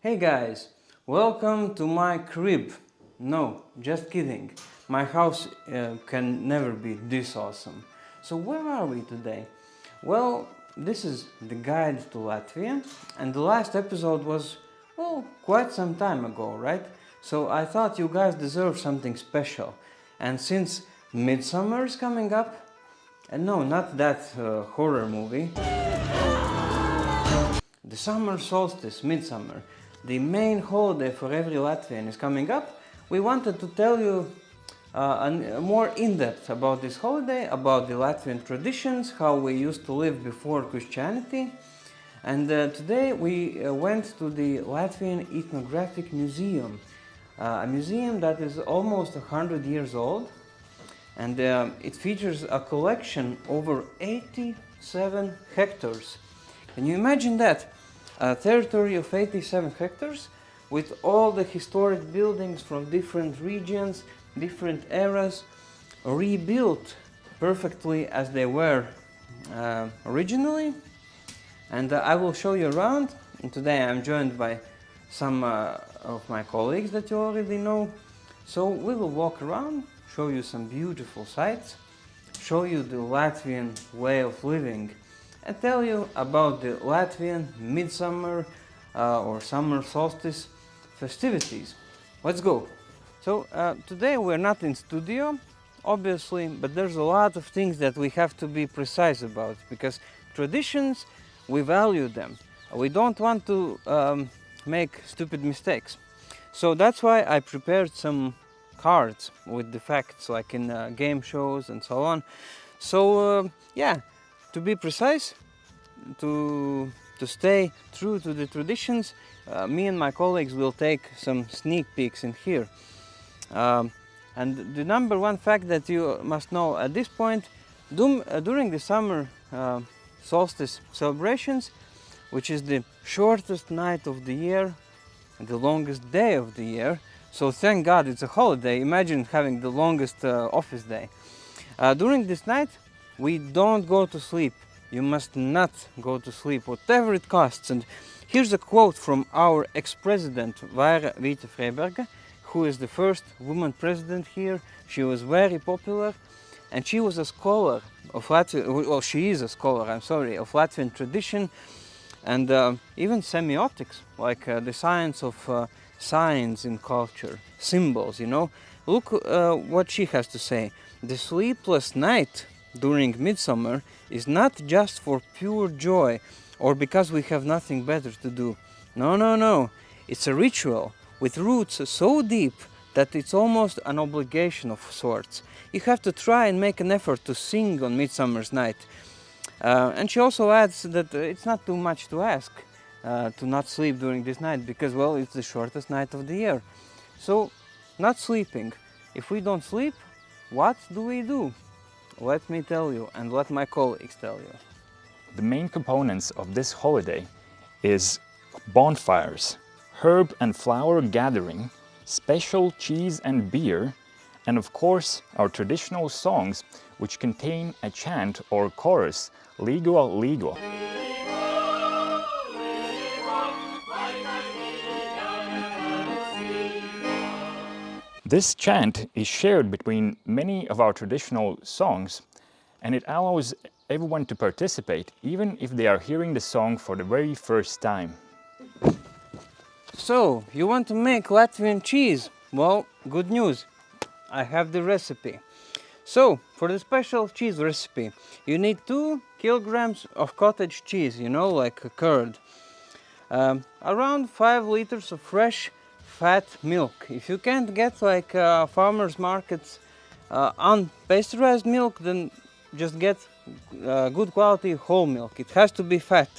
Hey guys, welcome to my crib. No, just kidding. My house can never be this awesome. So where are we today? Well, this is the guide to Latvia, and the last episode was, well, quite some time ago, right? So I thought you guys deserve something special. And since Midsummer is coming up, and no, not that horror movie, the summer solstice, midsummer, the main holiday for every Latvian is coming up. We wanted to tell you more in-depth about this holiday, about the Latvian traditions, how we used to live before Christianity. And today we went to the Latvian Ethnographic Museum, a museum that is almost 100 years old. And it features a collection over 87 hectares. Can you imagine that? A territory of 87 hectares with all the historic buildings from different regions, different eras, rebuilt perfectly as they were originally. And I will show you around. And today I'm joined by some of my colleagues that you already know. So we will walk around, show you some beautiful sights, show you the Latvian way of living, and tell you about the Latvian midsummer or summer solstice festivities. Let's go! So today we're not in studio, obviously, but there's a lot of things that we have to be precise about, because traditions, we value them. We don't want to make stupid mistakes. So that's why I prepared some cards with the facts, like in game shows and so on. So yeah, to be precise, to stay true to the traditions, me and my colleagues will take some sneak peeks in here. And the number one fact that you must know at this point, during the summer solstice celebrations, which is the shortest night of the year and the longest day of the year, so thank God it's a holiday. Imagine having the longest office day. During this night, we don't go to sleep. You must not go to sleep, whatever it costs. And here's a quote from our ex-president, Vaira Vīte-Freiberga, who is the first woman president here. She was very popular, and she was a scholar of Latvian, well, she is a scholar, I'm sorry, of Latvian tradition, and even semiotics, like the science of signs in culture, symbols, you know. Look what she has to say. The sleepless night during midsummer is not just for pure joy or because we have nothing better to do. No. It's a ritual with roots so deep that it's almost an obligation of sorts. You have to try and make an effort to sing on midsummer's night. And she also adds that it's not too much to ask to not sleep during this night, because, well, it's the shortest night of the year. So, not sleeping. If we don't sleep, what do we do? Let me tell you, and let my colleagues tell you. The main components of this holiday is bonfires, herb and flower gathering, special cheese and beer, and of course our traditional songs, which contain a chant or chorus, Līgo, Līgo. This chant is shared between many of our traditional songs, and it allows everyone to participate, even if they are hearing the song for the very first time. So, you want to make Latvian cheese? Well, good news. I have the recipe. So, for the special cheese recipe, you need 2 kilograms of cottage cheese, you know, like a curd. Around 5 liters of fresh fat milk. If you can't get like farmers markets unpasteurized milk, then just get good quality whole milk. It has to be fat.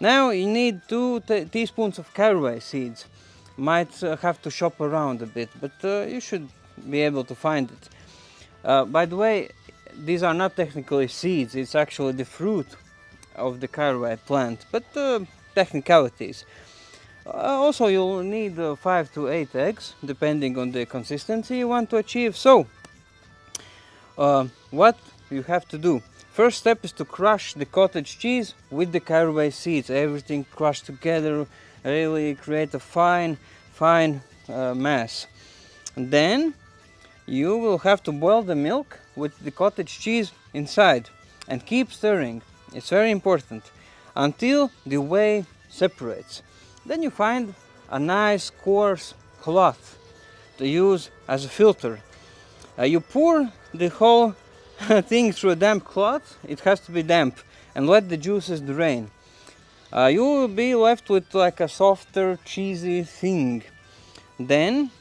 Now you need 2 teaspoons of caraway seeds. Might have to shop around a bit, but you should be able to find it. By the way, these are not technically seeds, it's actually the fruit of the caraway plant, but technicalities. Also, you'll need 5 to 8 eggs, depending on the consistency you want to achieve. So, what you have to do? First step is to crush the cottage cheese with the caraway seeds. Everything crushed together, really create a fine mass. Then you will have to boil the milk with the cottage cheese inside and keep stirring. It's very important until the whey separates. Then you find a nice coarse cloth to use as a filter. You pour the whole thing through a damp cloth. It has to be damp, and let the juices drain. You will be left with like a softer, cheesy thing. Then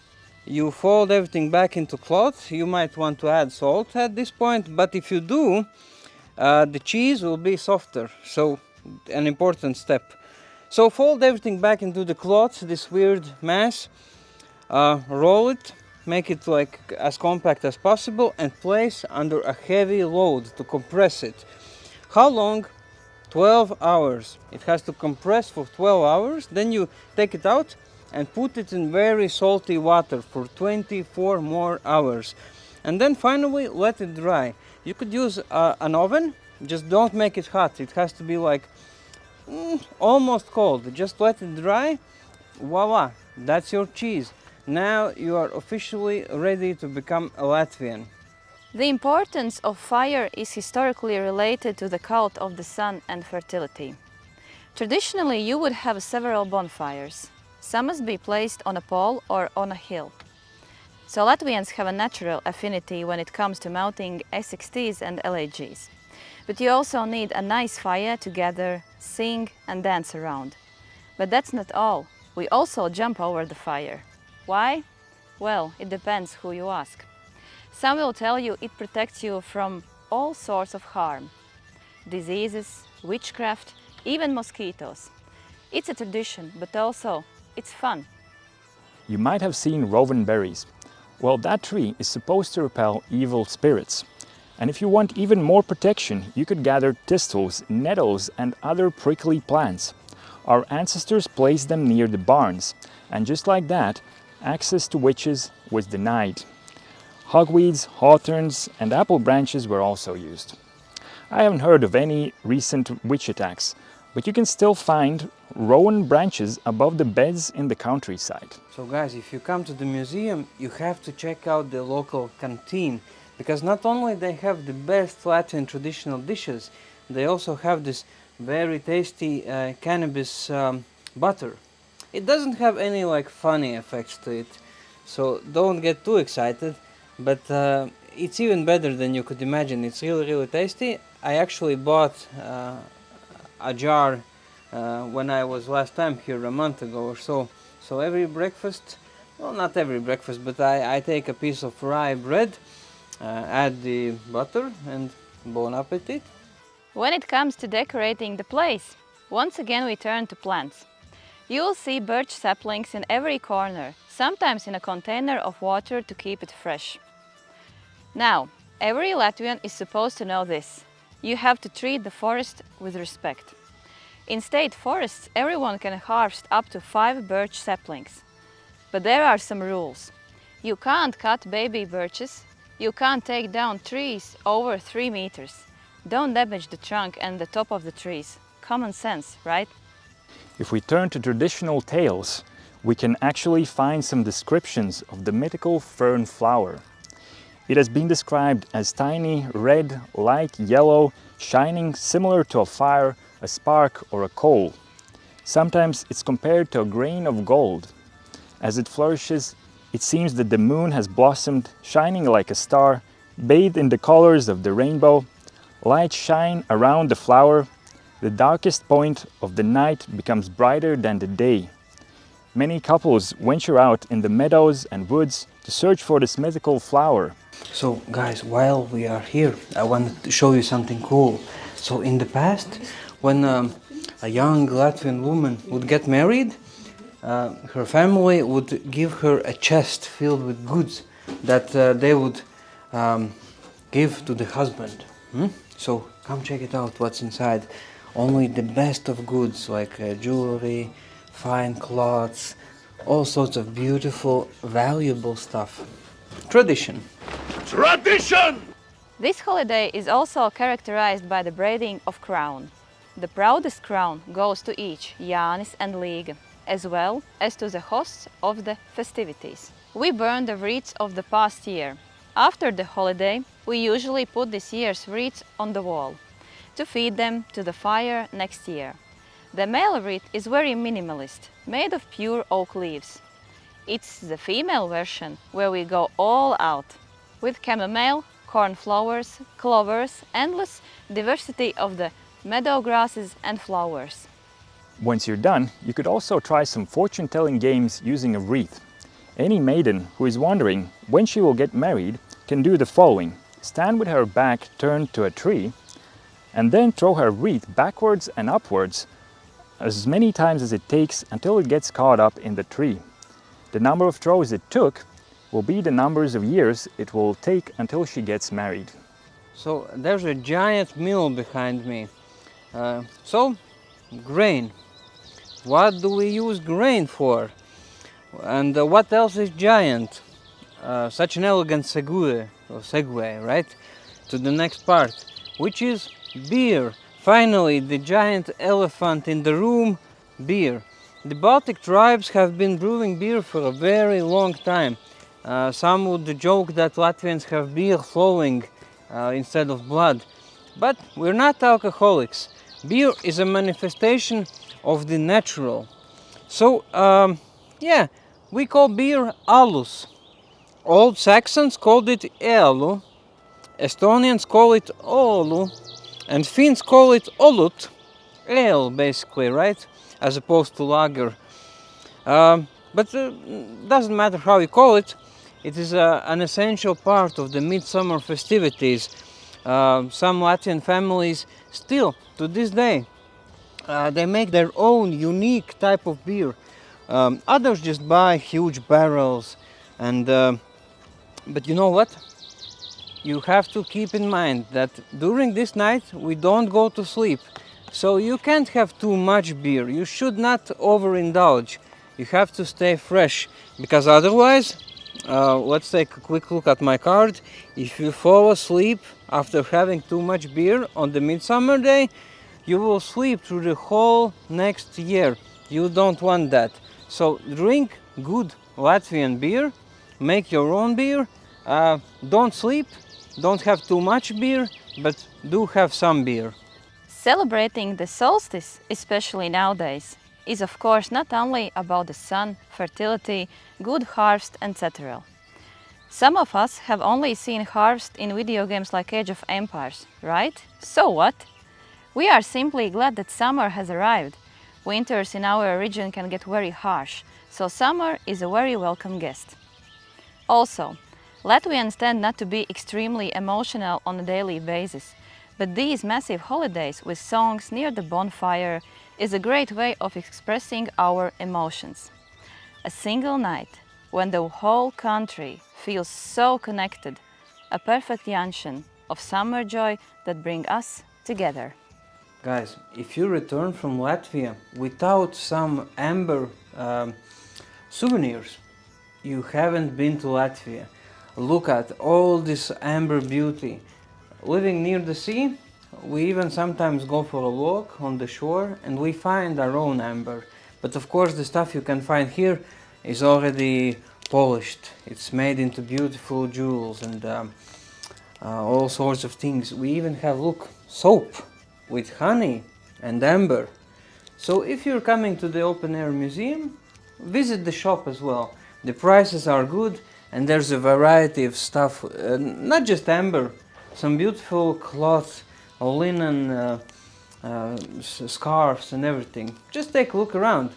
you fold everything back into cloth. You might want to add salt at this point, but if you do, the cheese will be softer. So an important step. So fold everything back into the cloth, this weird mass, roll it, make it like as compact as possible, and place under a heavy load to compress it. How long? 12 hours. It has to compress for 12 hours. Then you take it out and put it in very salty water for 24 more hours. And then finally let it dry. You could use an oven, just don't make it hot. It has to be like almost cold. Just let it dry. Voila, that's your cheese. Now you are officially ready to become a Latvian. The importance of fire is historically related to the cult of the sun and fertility. Traditionally, you would have several bonfires. Some must be placed on a pole or on a hill. So Latvians have a natural affinity when it comes to mounting SXTs and LAGs. But you also need a nice fire to gather, sing and dance around. But that's not all. We also jump over the fire. Why? Well, it depends who you ask. Some will tell you it protects you from all sorts of harm. Diseases, witchcraft, even mosquitoes. It's a tradition, but also it's fun. You might have seen rowan berries. Well, that tree is supposed to repel evil spirits. And if you want even more protection, you could gather thistles, nettles and other prickly plants. Our ancestors placed them near the barns, and just like that, access to witches was denied. Hogweeds, hawthorns and apple branches were also used. I haven't heard of any recent witch attacks, but you can still find rowan branches above the beds in the countryside. So guys, if you come to the museum, you have to check out the local canteen, because not only they have the best Latvian traditional dishes, they also have this very tasty cannabis butter. It doesn't have any like funny effects to it, so don't get too excited, but it's even better than you could imagine. It's really tasty. I actually bought a jar when I was last time here a month ago or so. So every breakfast, well, not every breakfast, but I take a piece of rye bread, add the butter, and bon appetit. When it comes to decorating the place, once again we turn to plants. You will see birch saplings in every corner, sometimes in a container of water to keep it fresh. Now, every Latvian is supposed to know this. You have to treat the forest with respect. In state forests, everyone can harvest up to 5 birch saplings. But there are some rules. You can't cut baby birches, you can't take down trees over 3 meters. Don't damage the trunk and the top of the trees. Common sense, right? If we turn to traditional tales, we can actually find some descriptions of the mythical fern flower. It has been described as tiny, red, light yellow, shining similar to a fire, a spark or a coal. Sometimes it's compared to a grain of gold. As it flourishes, it seems that the moon has blossomed, shining like a star, bathed in the colors of the rainbow. Lights shine around the flower. The darkest point of the night becomes brighter than the day. Many couples venture out in the meadows and woods to search for this mythical flower. So guys, while we are here, I wanted to show you something cool. So in the past, when a young Latvian woman would get married, her family would give her a chest filled with goods that they would give to the husband. So come check it out, what's inside. Only the best of goods like jewelry, fine clothes, all sorts of beautiful, valuable stuff. Tradition. Tradition! This holiday is also characterized by the braiding of crown. The proudest crown goes to each Jānis and Līga. as well as to the hosts of the festivities. We burn the wreaths of the past year. After the holiday, we usually put this year's wreaths on the wall to feed them to the fire next year. The male wreath is very minimalist, made of pure oak leaves. It's the female version where we go all out with chamomile, cornflowers, clovers, endless diversity of the meadow grasses and flowers. Once you're done, you could also try some fortune-telling games using a wreath. Any maiden who is wondering when she will get married can do the following. Stand with her back turned to a tree and then throw her wreath backwards and upwards as many times as it takes until it gets caught up in the tree. The number of throws it took will be the numbers of years it will take until she gets married. So there's a giant mill behind me. Grain. What do we use grain for? And what else is giant? Such an elegant segue, right? To the next part, which is beer. Finally, the giant elephant in the room, beer. The Baltic tribes have been brewing beer for a very long time. Some would joke that Latvians have beer flowing instead of blood. But we're not alcoholics. Beer is a manifestation of the natural. So, we call beer alus. Old Saxons called it ealu, Estonians call it oulu, and Finns call it olut, ale basically, right? As opposed to lager. But doesn't matter how you call it, it is an essential part of the midsummer festivities. Some Latvian families still, to this day, they make their own unique type of beer. Others just buy huge barrels, and but you know what? You have to keep in mind that during this night we don't go to sleep. So you can't have too much beer. You should not overindulge. You have to stay fresh, because otherwise, let's take a quick look at my card. If you fall asleep after having too much beer on the midsummer day, you will sleep through the whole next year. You don't want that. So drink good Latvian beer, make your own beer, don't sleep, don't have too much beer, but do have some beer. Celebrating the solstice, especially nowadays, is of course not only about the sun, fertility, good harvest, etc. Some of us have only seen harvest in video games like Age of Empires, right? So what? We are simply glad that summer has arrived. Winters in our region can get very harsh, so summer is a very welcome guest. Also, Latvians tend not to be extremely emotional on a daily basis, but these massive holidays with songs near the bonfire is a great way of expressing our emotions. A single night when the whole country feels so connected, a perfect junction of summer joy that bring us together. Guys, if you return from Latvia without some amber souvenirs, you haven't been to Latvia. Look at all this amber beauty. Living near the sea, we even sometimes go for a walk on the shore and we find our own amber. But of course the stuff you can find here is already polished. It's made into beautiful jewels and all sorts of things. We even have, look, soap with honey and amber. So if you're coming to the open air museum, visit the shop as well. The prices are good and there's a variety of stuff, not just amber, some beautiful cloth, linen, scarves and everything. Just take a look around.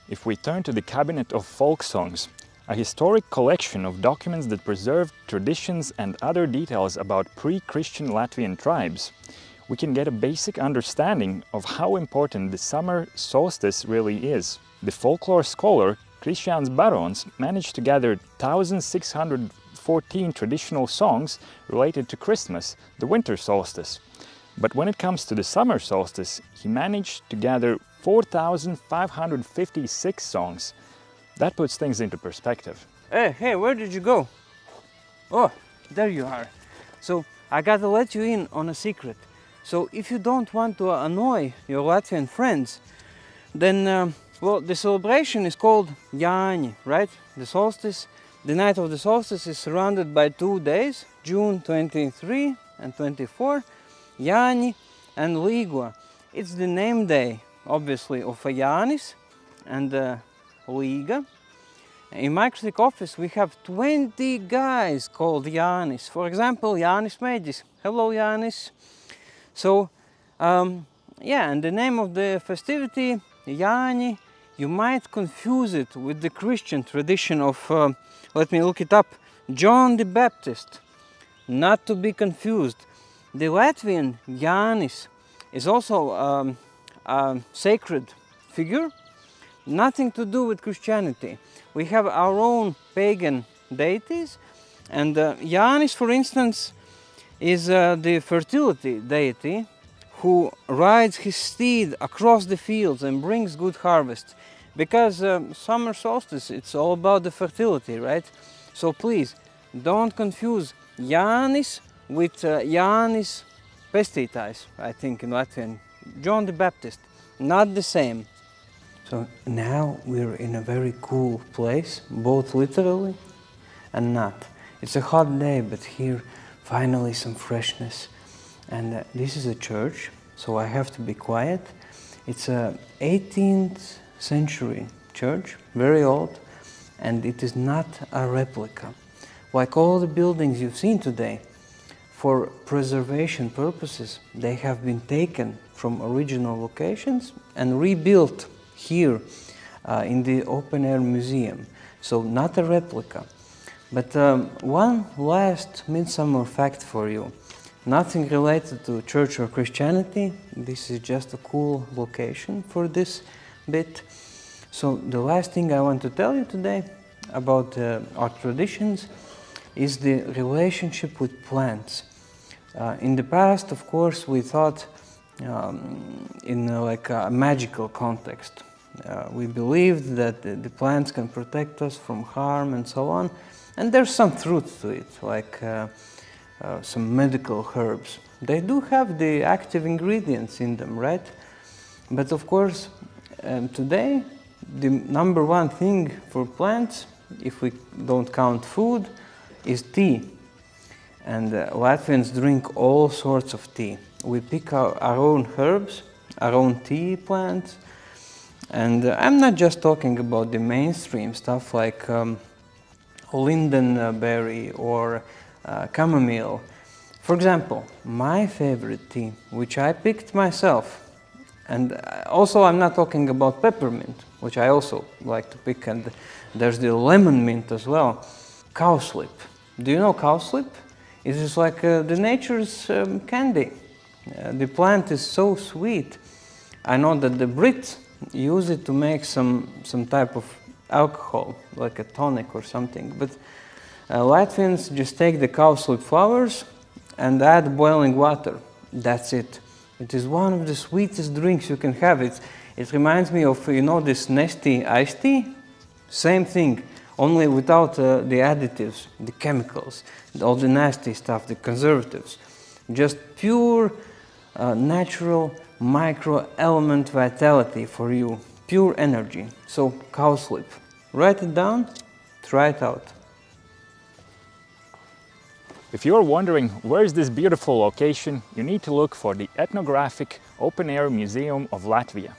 If we turn to the Cabinet of Folk Songs, a historic collection of documents that preserve traditions and other details about pre-Christian Latvian tribes, we can get a basic understanding of how important the summer solstice really is. The folklore scholar Krišjāns Barons managed to gather 1,614 traditional songs related to Christmas, the winter solstice. But when it comes to the summer solstice, he managed to gather 4,556 songs. That puts things into perspective. Hey, where did you go? Oh, there you are. So I gotta let you in on a secret. So if you don't want to annoy your Latvian friends, then Well, the celebration is called Jāņi, right? The solstice, the night of the solstice is surrounded by 2 days, June 23 and 24, Jāņi and Līgo. It's the name day, obviously, of Jānis and Līga. In MikroTik office we have 20 guys called Jānis. For example, Jānis Mēģis. Hello, Jānis. So, yeah, and the name of the festivity, Jāņi, you might confuse it with the Christian tradition of, let me look it up, John the Baptist. Not to be confused. The Latvian Jānis is also a sacred figure, nothing to do with Christianity. We have our own pagan deities, and Jānis, for instance, is the fertility deity who rides his steed across the fields and brings good harvest. Because summer solstice, it's all about the fertility, right? So please, don't confuse Jānis with Jānis Pestītājs, I think in Latvian. John the Baptist, not the same. So now we're in a very cool place, both literally and not. It's a hot day, but here finally some freshness. And this is a church, so I have to be quiet. It's a 18th century church, very old, and it is not a replica. Like all the buildings you've seen today, for preservation purposes, they have been taken from original locations and rebuilt here in the open-air museum. So not a replica. But one last midsummer fact for you. Nothing related to church or Christianity. This is just a cool location for this bit. So the last thing I want to tell you today about our traditions is the relationship with plants. In the past, of course, we thought in like a magical context. We believed that the plants can protect us from harm and so on. And there's some truth to it, like some medical herbs. They do have the active ingredients in them, right? But of course, today, the number one thing for plants, if we don't count food, is tea. And Latvians drink all sorts of tea. We pick our own herbs, our own tea plants. And I'm not just talking about the mainstream stuff like lindenberry or chamomile. For example, my favorite tea, which I picked myself, and also I'm not talking about peppermint, which I also like to pick, and there's the lemon mint as well. Cowslip. Do you know cowslip? It is like the nature's candy. The plant is so sweet. I know that the Brits use it to make some type of alcohol, like a tonic or something. But Latvians just take the cowslip flowers and add boiling water. That's it. It is one of the sweetest drinks you can have. It reminds me of, you know, this Nestea iced tea? Same thing, only without the additives, the chemicals, all the nasty stuff, the conservatives. Just pure, natural micro-element vitality for you, pure energy. So, cowslip. Write it down, try it out. If you're wondering where is this beautiful location, you need to look for the Ethnographic Open-Air Museum of Latvia.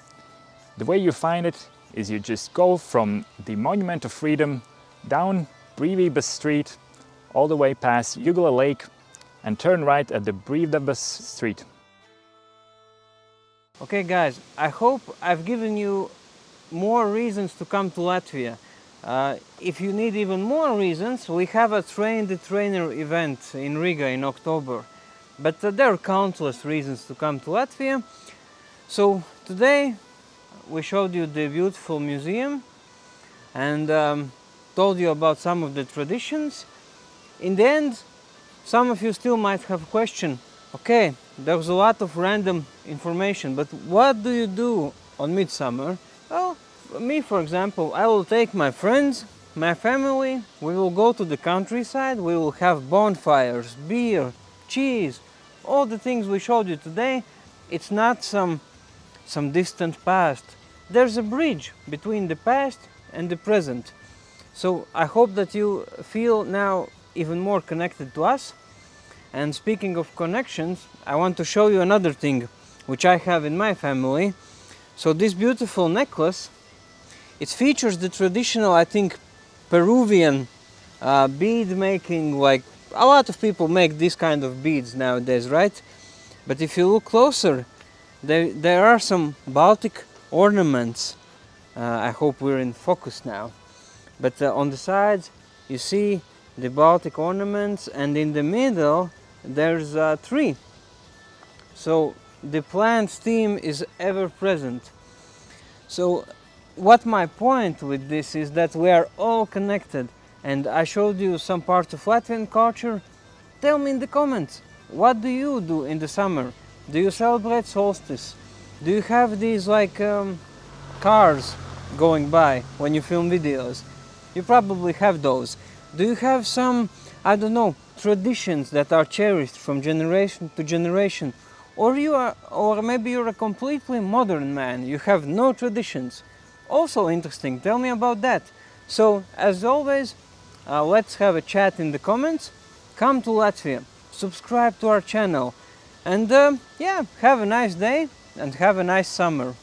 The way you find it is you just go from the Monument of Freedom down Brīvības Street all the way past Jugla Lake and turn right at the Brīvības Street. Okay guys, I hope I've given you more reasons to come to Latvia. If you need even more reasons, we have a Train the Trainer event in Riga in October. But there are countless reasons to come to Latvia. So today we showed you the beautiful museum and told you about some of the traditions. In the end, some of you still might have a question. Okay, there's a lot of random information, but what do you do on midsummer? Well, me, for example, I will take my friends, my family, we will go to the countryside, we will have bonfires, beer, cheese, all the things we showed you today. It's not some distant past. there's a bridge between the past and the present. So I hope that you feel now even more connected to us. And speaking of connections, I want to show you another thing which I have in my family. So this beautiful necklace, it features the traditional, I think, Peruvian bead making. Like a lot of people make this kind of beads nowadays, right? But if you look closer, there are some Baltic ornaments. I hope we're in focus now. But on the sides you see the Baltic ornaments, and in the middle there's a tree. So the plant theme is ever present. So what my point with this is that we are all connected, and I showed you some parts of Latvian culture. Tell me in the comments, what do you do in the summer? Do you celebrate solstice? Do you have these like cars going by when you film videos? You probably have those. Do you have some, I don't know, traditions that are cherished from generation to generation? Or maybe you're a completely modern man, you have no traditions. Also interesting, tell me about that. So, as always, let's have a chat in the comments. Come to Latvia, subscribe to our channel, and yeah, have a nice day and have a nice summer.